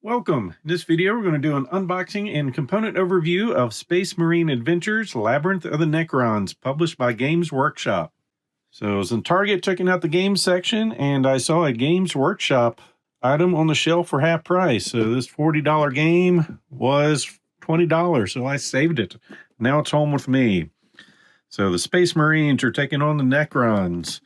Welcome. In this video, we're going to do an unboxing and component overview of Space Marine Adventures Labyrinth of the Necrons, published by Games Workshop. So I was in Target checking out the games section, and I saw a Games Workshop item on the shelf for half price. So this $40 game was $20, so I saved it. Now it's home with me. So the Space Marines are taking on the Necrons.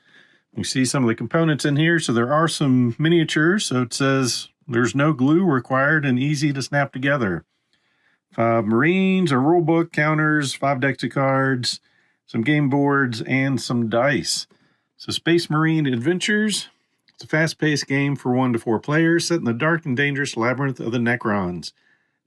You see some of the components in here. So there are some miniatures. So it says there's no glue required and easy to snap together. 5 Marines, a rule book, counters, 5 decks of cards, some game boards, and some dice. So Space Marine Adventures, it's a fast-paced game for 1 to 4 players set in the dark and dangerous labyrinth of the Necrons.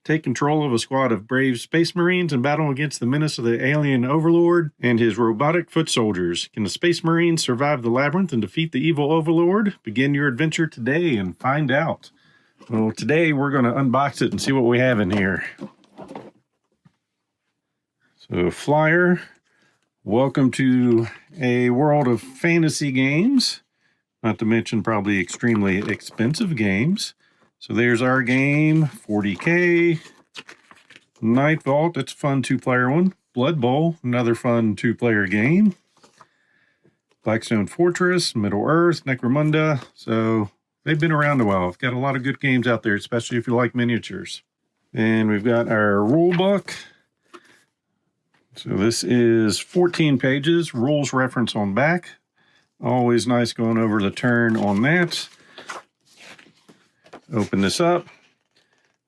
Take control of a squad of brave Space Marines and battle against the menace of the alien Overlord and his robotic foot soldiers. Can the Space Marines survive the labyrinth and defeat the evil Overlord? Begin your adventure today and find out. Well, today we're going to unbox it and see what we have in here. So, flyer. Welcome to a world of fantasy games. Not to mention probably extremely expensive games. So there's our game, 40K. Night Vault, it's a fun 2-player one. Blood Bowl, another fun 2-player game. Blackstone Fortress, Middle Earth, Necromunda. So they've been around a while. I've got a lot of good games out there, especially if you like miniatures. And we've got our rule book. So this is 14 pages, rules reference on back. Always nice going over the turn on that. Open this up.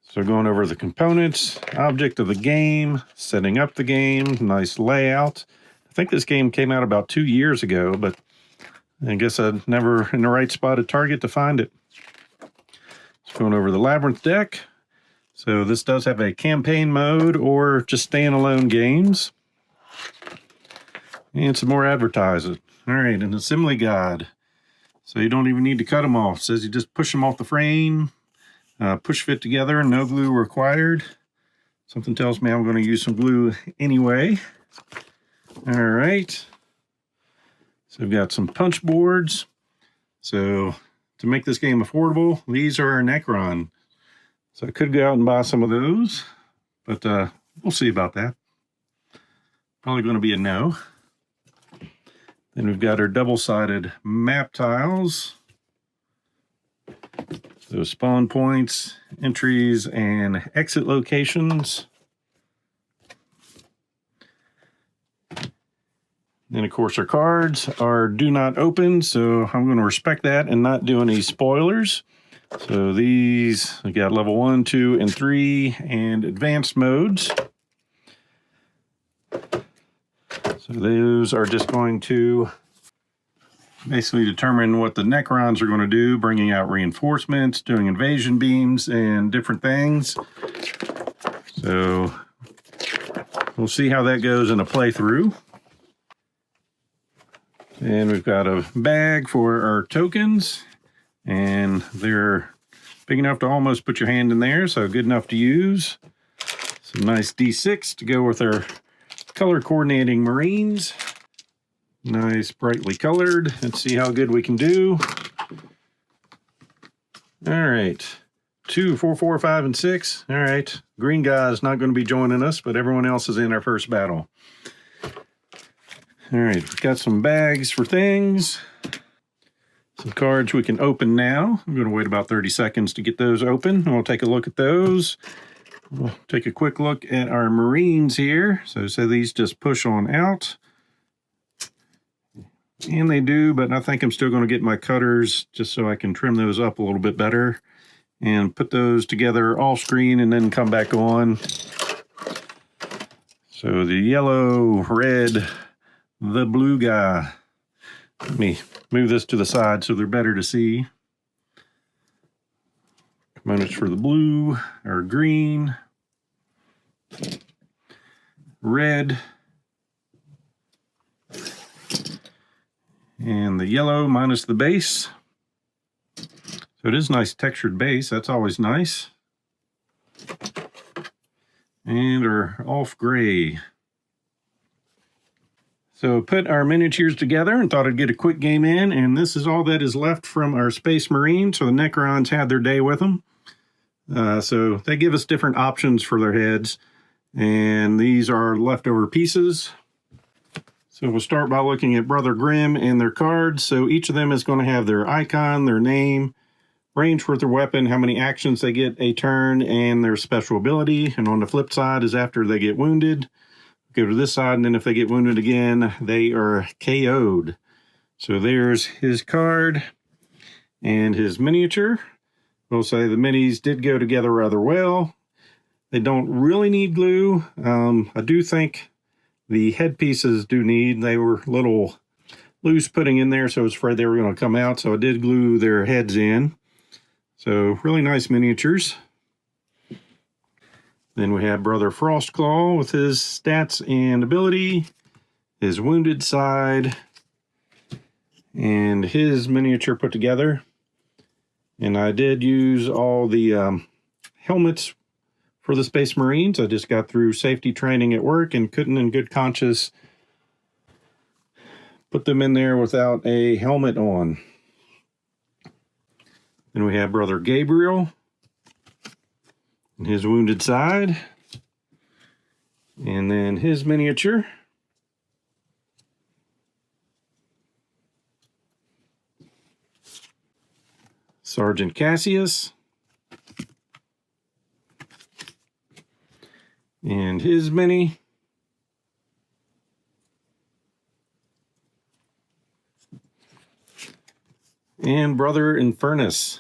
So going over the components, object of the game, setting up the game, nice layout. I think this game came out about 2 years ago, but I guess I'm never in the right spot at Target to find it. So going over the Labyrinth deck. So this does have a campaign mode or just standalone games. And some more advertising. All right, an assembly guide. So you don't even need to cut them off. It says you just push them off the frame, push fit together, no glue required. Something tells me I'm going to use some glue anyway. All right. So we've got some punch boards. So to make this game affordable, these are our Necron. So I could go out and buy some of those, but we'll see about that. Probably going to be a no. Then we've got our double-sided map tiles. So spawn points, entries, and exit locations. Then, of course, our cards are do not open, so I'm going to respect that and not do any spoilers. So these, we got level 1, 2, and 3, and advanced modes. So those are just going to basically determine what the Necrons are going to do, bringing out reinforcements, doing invasion beams, and different things. So we'll see how that goes in a playthrough. And we've got a bag for our tokens, and they're big enough to almost put your hand in there, so good enough to use. Some nice D6 to go with our color coordinating Marines. Nice, brightly colored. Let's see how good we can do. All right. 2, 4, 4, 5, and 6. All right. Green guy is not going to be joining us, but everyone else is in our first battle. All right. We've got some bags for things. Some cards we can open now. I'm going to wait about 30 seconds to get those open, and we'll take a look at those. We'll take a quick look at our Marines here. So these just push on out. And they do, but I think I'm still going to get my cutters just so I can trim those up a little bit better. And put those together off screen and then come back on. So the yellow, red, the blue guy. Let me move this to the side so they're better to see. Components for the blue or green, red, and the yellow minus the base. So it is a nice textured base. That's always nice. And our off gray. So put our miniatures together and thought I'd get a quick game in, and this is all that is left from our Space Marine. So the Necrons had their day with them. So they give us different options for their heads, and these are leftover pieces. So we'll start by looking at Brother Grimm and their cards. So each of them is going to have their icon, their name, range for their weapon, how many actions they get a turn, and their special ability. And on the flip side is after they get wounded. Go to this side, and then if they get wounded again, they are KO'd. So there's his card and his miniature. We'll say the minis did go together rather well. They don't really need glue. I do think the headpieces do need. They were a little loose putting in there, so I was afraid they were going to come out, so I did glue their heads in. So really nice miniatures. Then we have Brother Frostclaw with his stats and ability, his wounded side, and his miniature put together. And I did use all the helmets for the Space Marines. I just got through safety training at work and couldn't in good conscience put them in there without a helmet on. Then we have Brother Gabriel and his wounded side. And then his miniature. Sergeant Cassius. And his mini. And Brother Infernus.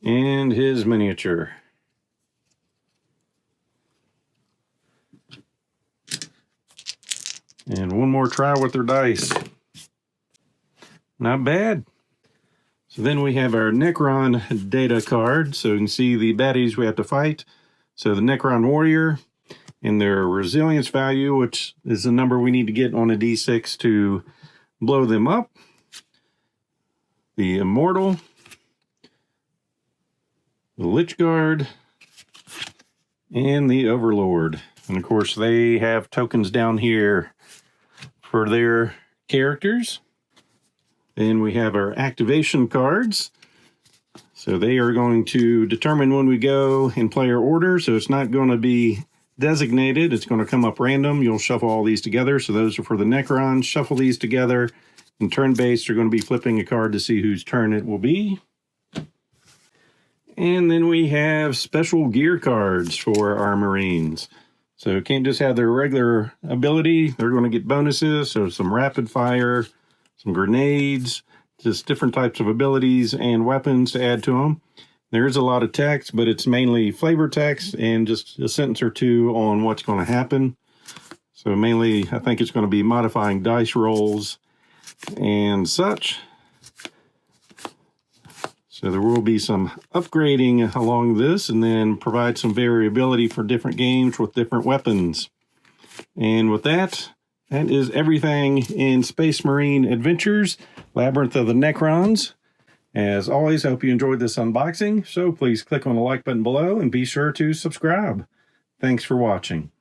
And his miniature. And one more try with their dice. Not bad. So then we have our Necron data card. So you can see the baddies we have to fight. So the Necron Warrior and their resilience value, which is the number we need to get on a D6 to blow them up. The Immortal. The Lich Guard. And the Overlord. And of course they have tokens down here for their characters. Then we have our activation cards. So they are going to determine when we go in player order. So it's not going to be designated. It's going to come up random. You'll shuffle all these together. So those are for the Necrons. Shuffle these together. And turn-based, you're going to be flipping a card to see whose turn it will be. And then we have special gear cards for our Marines. So you can't just have their regular ability. They're going to get bonuses. So some rapid fire, some grenades, just different types of abilities and weapons to add to them. There is a lot of text, but it's mainly flavor text and just a sentence or two on what's going to happen. So mainly, I think it's going to be modifying dice rolls and such. So there will be some upgrading along this, and then provide some variability for different games with different weapons. And with that, that is everything in Space Marine Adventures, Labyrinth of the Necrons. As always, I hope you enjoyed this unboxing, so please click on the like button below and be sure to subscribe. Thanks for watching.